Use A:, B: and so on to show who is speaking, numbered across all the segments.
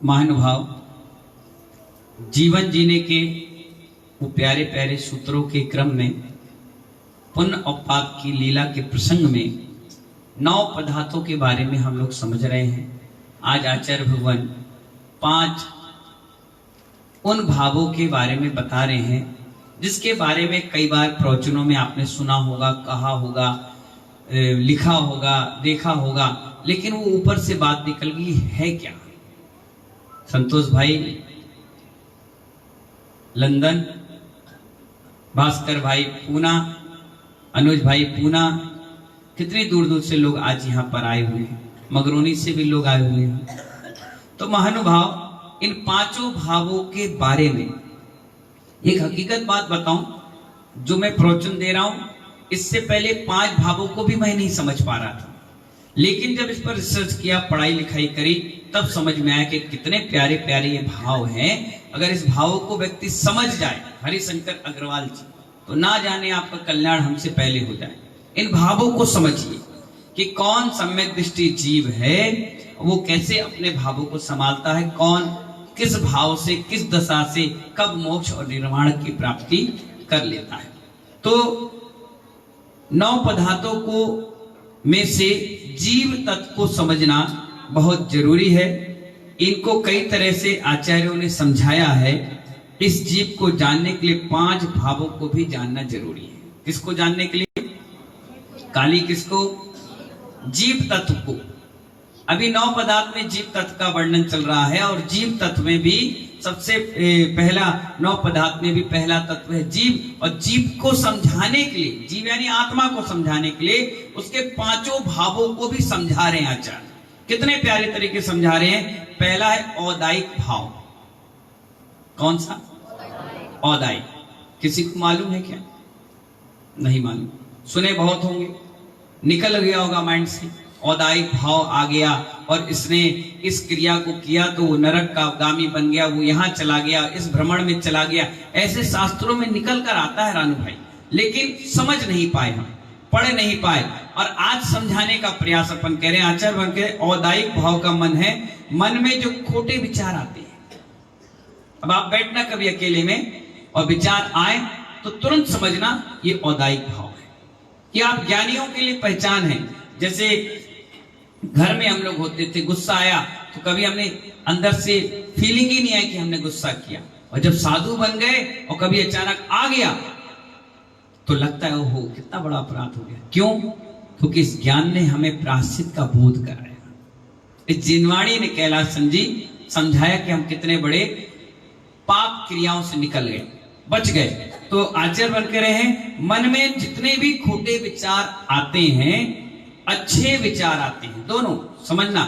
A: महानुभाव, जीवन जीने के वो प्यारे प्यारे सूत्रों के क्रम में पुण्य और पाप की लीला के प्रसंग में 9 पदार्थों के बारे में हम लोग समझ रहे हैं। आज आचार्य भगवान 5 उन भावों के बारे में बता रहे हैं जिसके बारे में कई बार प्रवचनों में आपने सुना होगा, कहा होगा, लिखा होगा, देखा होगा, लेकिन वो ऊपर से बात निकल गई है क्या। संतोष भाई लंदन, भास्कर भाई पूना, अनुज भाई पूना, कितने दूर दूर से लोग आज यहाँ पर आए हुए हैं, मगरोनी से भी लोग आए हुए हैं। तो महानुभाव, इन 5 भावों के बारे में एक हकीकत बात बताऊं, जो मैं प्रवचन दे रहा हूं, इससे पहले 5 भावों को भी मैं नहीं समझ पा रहा था, लेकिन जब इस पर रिसर्च किया, पढ़ाई लिखाई करी, तब समझ में आया कि कितने प्यारे प्यारे ये भाव हैं। अगर इस भावों को व्यक्ति समझ जाए, हरिशंकर अग्रवाल जी, तो ना जाने आपका कल्याण हमसे पहले हो जाए। इन भावों को समझिए कि कौन सम्यक दृष्टि जीव है, वो कैसे अपने भावों को संभालता है, कौन किस भाव से, किस दशा से कब मोक्ष और निर्वाण की प्राप्ति कर लेता है। तो 9 पदार्थों को में से जीव तत्व को समझना बहुत जरूरी है। इनको कई तरह से आचार्यों ने समझाया है। इस जीव को जानने के लिए 5 भावों को भी जानना जरूरी है। किसको जानने के लिए? काली किसको? जीव तत्व को। अभी 9 पदार्थ में जीव तत्व का वर्णन चल रहा है, और जीव तत्व में भी सबसे पहला, 9 पदार्थ में भी पहला तत्व है जीव। और जीव को समझाने के लिए, जीव यानी आत्मा को समझाने के लिए उसके 5 भावों को भी समझा रहे हैं आचार्य। कितने प्यारे तरीके समझा रहे हैं। पहला है औदायिक भाव। कौन सा? औदायिक। किसी को मालूम है क्या? नहीं मालूम, सुने बहुत होंगे, निकल गया होगा माइंड से। औदायिक भाव आ गया और इसने इस क्रिया को किया तो वो नरक का गामी बन गया, वो यहां चला गया, इस भ्रमण में चला गया। ऐसे शास्त्रों में निकल कर आता है रानू भाई, लेकिन समझ नहीं पाए, हम पढ़ नहीं पाए। और आज समझाने का प्रयास अपन कह रहे हैं। आचार्य बन के औदायिक भाव का मन है, मन में जो खोटे विचार आते हैं। अब आप बैठना कभी अकेले में और विचार आए तो तुरंत समझना ये औदायिक भाव है। कि आप ज्ञानियों के लिए पहचान है। जैसे घर में हम लोग होते थे, गुस्सा आया तो कभी हमने अंदर से फीलिंग ही नहीं आई कि हमने गुस्सा किया, और जब साधु बन गए और कभी अचानक आ गया तो लगता है ओहो कितना बड़ा अपराध हो गया। क्यों? क्योंकि इस ज्ञान ने हमें प्रायश्चित का बोध कराया। इस जिनवाणी ने, कैलाश जी समझाया कि हम कितने बड़े पाप क्रियाओं से निकल गए, बच गए। तो आचार्य बन के रहे, मन में जितने भी खोटे विचार आते हैं, अच्छे विचार आते हैं, दोनों समझना।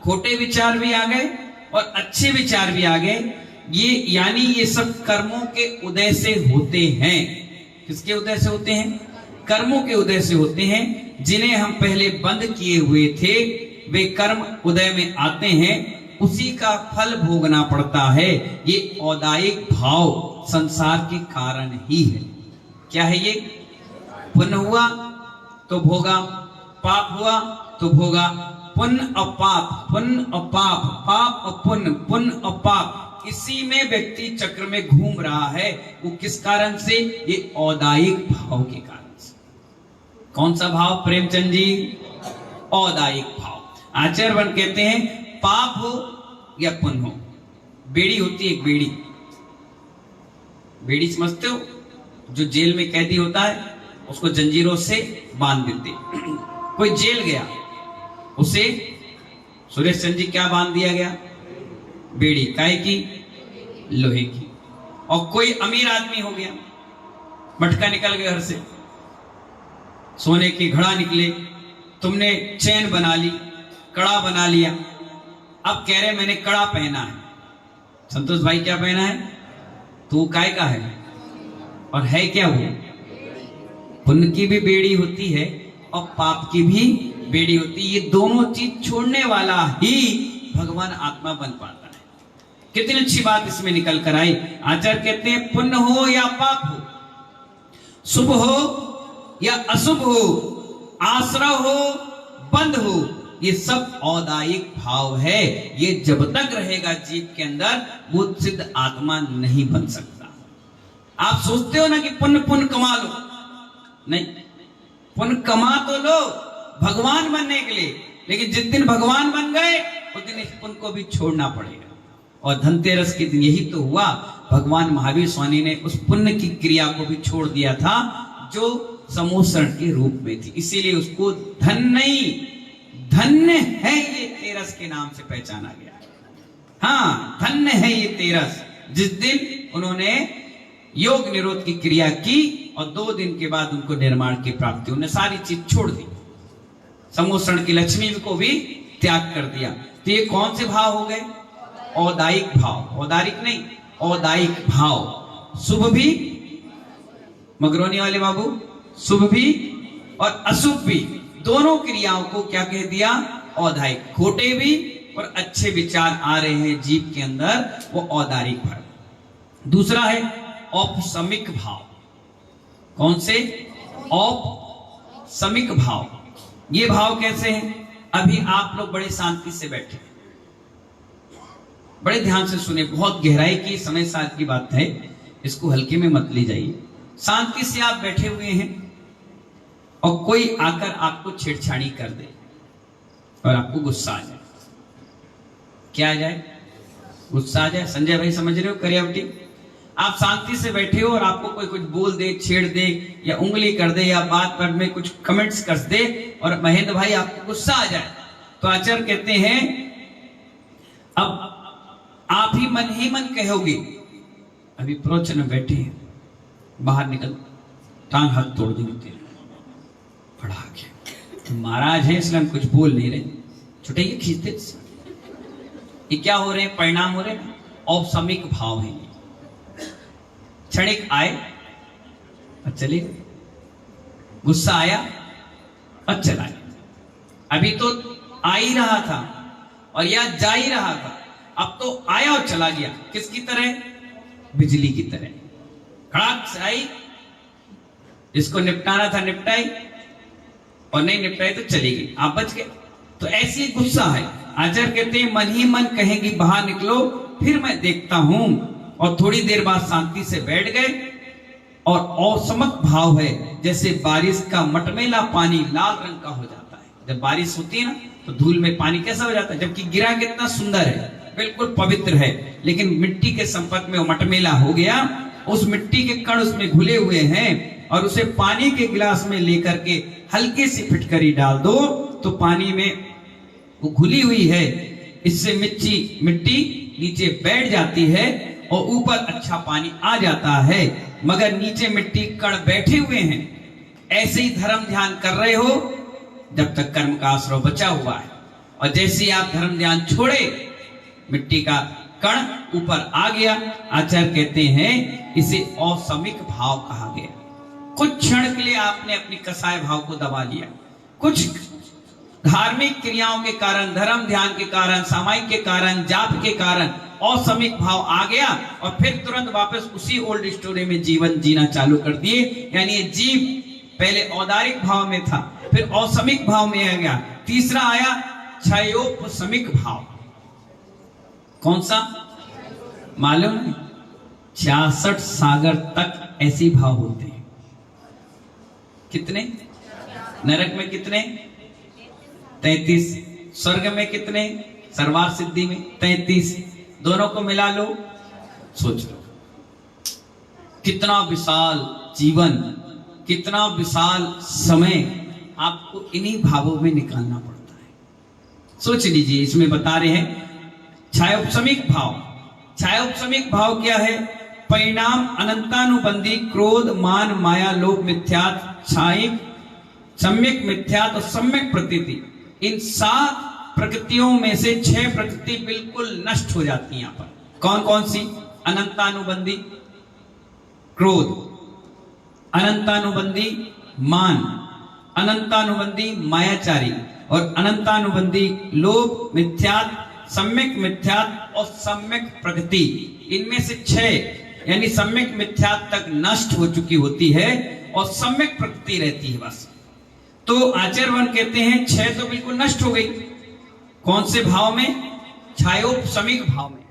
A: खोटे विचार भी आ गए और अच्छे विचार भी आ गए। ये यानी ये सब कर्मों के उदय से होते हैं। किसके उदय से होते हैं? कर्मों के उदय से होते हैं। जिन्हें हम पहले बंद किए हुए थे, वे कर्म उदय में आते हैं, उसी का फल भोगना पड़ता है। ये औदायिक भाव संसार के कारण ही है। क्या है ये? पुण्य हुआ तो भोगा, पाप हुआ तो भोगा। पुण्य और पाप, पुण्य और पाप, पाप और पुण्य, पुण्य और पाप, इसी में व्यक्ति चक्र में घूम रहा है। वो किस कारण से? ये औदायिक भाव के कारण से। कौन सा भाव प्रेमचंद जी? औदायिक भाव। आचार्य बन कहते हैं पाप हो या पुण्य हो, बेड़ी होती है एक बेड़ी। बेड़ी समझते हो? जो जेल में कैदी होता है उसको जंजीरों से बांध देते। कोई जेल गया, उसे सुरेश चंद्र जी क्या बांध दिया गया? बेड़ी। काहे की? लोहे की। और कोई अमीर आदमी हो गया, मटका निकल गया घर से, सोने की घड़ा निकले, तुमने चैन बना ली, कड़ा बना लिया। अब कह रहे मैंने कड़ा पहना है। संतोष भाई क्या पहना है? तू काय का है? और है क्या वो? पुण्य की भी बेड़ी होती है और पाप की भी बेड़ी होती है। ये दोनों चीज छोड़ने वाला ही भगवान आत्मा बन पाता है। कितनी अच्छी बात इसमें निकल कर आई। आचार्य कहते हैं पुण्य हो या पाप हो, शुभ हो या अशुभ हो, आश्रय हो, बंध हो, ये सब औदायिक भाव है। ये जब तक रहेगा जीव के अंदर, वो सिद्ध आत्मा नहीं बन सकता। आप सोचते हो ना कि पुण्य पुण्य कमा लो, नहीं, पुण्य कमा तो लो भगवान बनने के लिए, लेकिन जिस दिन भगवान बन गए उस दिन इस पुण्य को भी छोड़ना पड़ेगा। और धनतेरस के दिन यही तो हुआ, भगवान महावीर स्वामी ने उस पुण्य की क्रिया को भी छोड़ दिया था जो समोसरण के रूप में थी। इसीलिए उसको धन नहीं, धन्य है ये तेरस के नाम से पहचाना गया। हाँ, धन्य है ये तेरस, जिस दिन उन्होंने योग निरोध की क्रिया की और 2 दिन के बाद उनको निर्माण की प्राप्ति, उन्हें सारी चीज छोड़ दी, समोसरण की लक्ष्मी को भी त्याग कर दिया। तो ये कौन से भाव हो गए? औदायिक भाव, औदारिक नहीं, औदायिक भाव। शुभ भी, मगरोनी वाले बाबू, शुभ भी और अशुभ भी, दोनों क्रियाओं को क्या कह दिया? औदायिक। खोटे भी और अच्छे विचार आ रहे हैं जीव के अंदर, वो औदारिक भाव। दूसरा है औपसमिक भाव। कौन से? औपसमिक भाव। ये भाव कैसे हैं? अभी आप लोग बड़े शांति से बैठे, बड़े ध्यान से सुने, बहुत गहराई की समय साथ की बात है, इसको हल्के में मत ले जाइए। शांति से आप बैठे हुए हैं और कोई आकर आपको छेड़छाड़ी कर दे और आपको गुस्सा आ जाए। क्या आ जाए? गुस्सा आ जाए। संजय भाई समझ रहे हो? करियावटी, आप शांति से बैठे हो और आपको कोई कुछ बोल दे, छेड़ दे या उंगली कर दे या बात पर में कुछ कमेंट्स कर दे और महेंद्र भाई आपको गुस्सा आ जाए, तो आचार्य कहते हैं अब आप ही मन कहोगे, अभी प्रवचन में बैठे हैं, बाहर निकल, टांग हाथ तोड़ देंगे तेरे, पढ़ा के तो महाराज है इसलिए हम कुछ बोल नहीं रहे, छुटाइए खींचते। ये क्या हो रहे हैं? परिणाम हो रहे हैं, औपसमिक भाव है। क्षणिक आए और चले, गुस्सा आया और चला गया। अभी तो आ ही रहा था और या जा ही रहा था, अब तो आया और चला गया। किसकी तरह? बिजली की तरह, खड़ाक से आई, जिसको निपटाना था निपटाई और नहीं निपटाई तो चली गई, आप बच गए। तो ऐसी गुस्सा है। आचार्य कहते हैं मन ही मन कहेंगी बाहर निकलो, फिर मैं देखता हूं। और थोड़ी देर बाद शांति से बैठ गए और औसमक भाव है, जैसे बारिश का मटमेला पानी लाल रंग का हो जाता है। जब बारिश होती है ना तो धूल में पानी कैसा हो जाता है, जबकि गिरा कितना सुंदर है, बिल्कुल पवित्र है, लेकिन मिट्टी के संपर्क में वो मटमेला हो गया, उस मिट्टी के कण उसमें घुले हुए हैं और उसे पानी के गिलास में लेकर के हल्की सी फिटकरी डाल दो तो पानी में वो घुली हुई है, इससे मिट्टी नीचे बैठ जाती है और ऊपर अच्छा पानी आ जाता है, मगर नीचे मिट्टी कण बैठे हुए हैं। ऐसे ही धर्म ध्यान कर रहे हो जब तक कर्म का आश्रय बचा हुआ है, और जैसे ही आप धर्म ध्यान छोड़े, मिट्टी का कण ऊपर आ गया। आचार्य कहते हैं इसे औसमिक भाव कहा गया। कुछ क्षण के लिए आपने अपनी कसाय भाव को दबा लिया, कुछ धार्मिक क्रियाओं के कारण, धर्म ध्यान के कारण, सामायिक के कारण, जाप के कारण औसमिक भाव आ गया और फिर तुरंत वापस उसी ओल्ड स्टोरी में जीवन जीना चालू कर दिए। यानी ये जीव पहले औदारिक भाव में था, फिर औसमिक भाव में आ गया, तीसरा आया क्षयोपसमिक भाव। कौन सा? मालूम? 66 सागर तक ऐसे भाव होते हैं। कितने? नरक में कितने? 33। स्वर्ग में कितने? सर्वार सिद्धि में 33। दोनों को मिला लो, सोच लो कितना विशाल जीवन, कितना विशाल समय आपको इन्हीं भावों में निकालना पड़ता है। सोच लीजिए, इसमें बता रहे हैं क्षयोपसमिक भाव। क्षयोपसमिक भाव क्या है? परिणाम अनंतानुबंधी क्रोध, मान, माया, लोभ, मिथ्यात्व, क्षायिक, सम्यक मिथ्यात्व और सम्यक प्रतीति, इन 7 प्रकृतियों में से 6 प्रकृति बिल्कुल नष्ट हो जाती हैं। यहां पर कौन कौन सी? अनंतानुबंधी क्रोध, अनंतानुबंधी मान, अनंतानुबंधी मायाचारी और अनंतानुबंधी लोभ, मिथ्यात्व, सम्यक मिथ्यात्व और सम्यक प्रकृति। इनमें से 6 यानी सम्यक मिथ्यात्व तक नष्ट हो चुकी होती है और सम्यक प्रकृति रहती है बस। तो आचार्यवन कहते हैं 6 तो बिल्कुल नष्ट हो गई, कौन से भाव में? छायोपशमिक भाव में।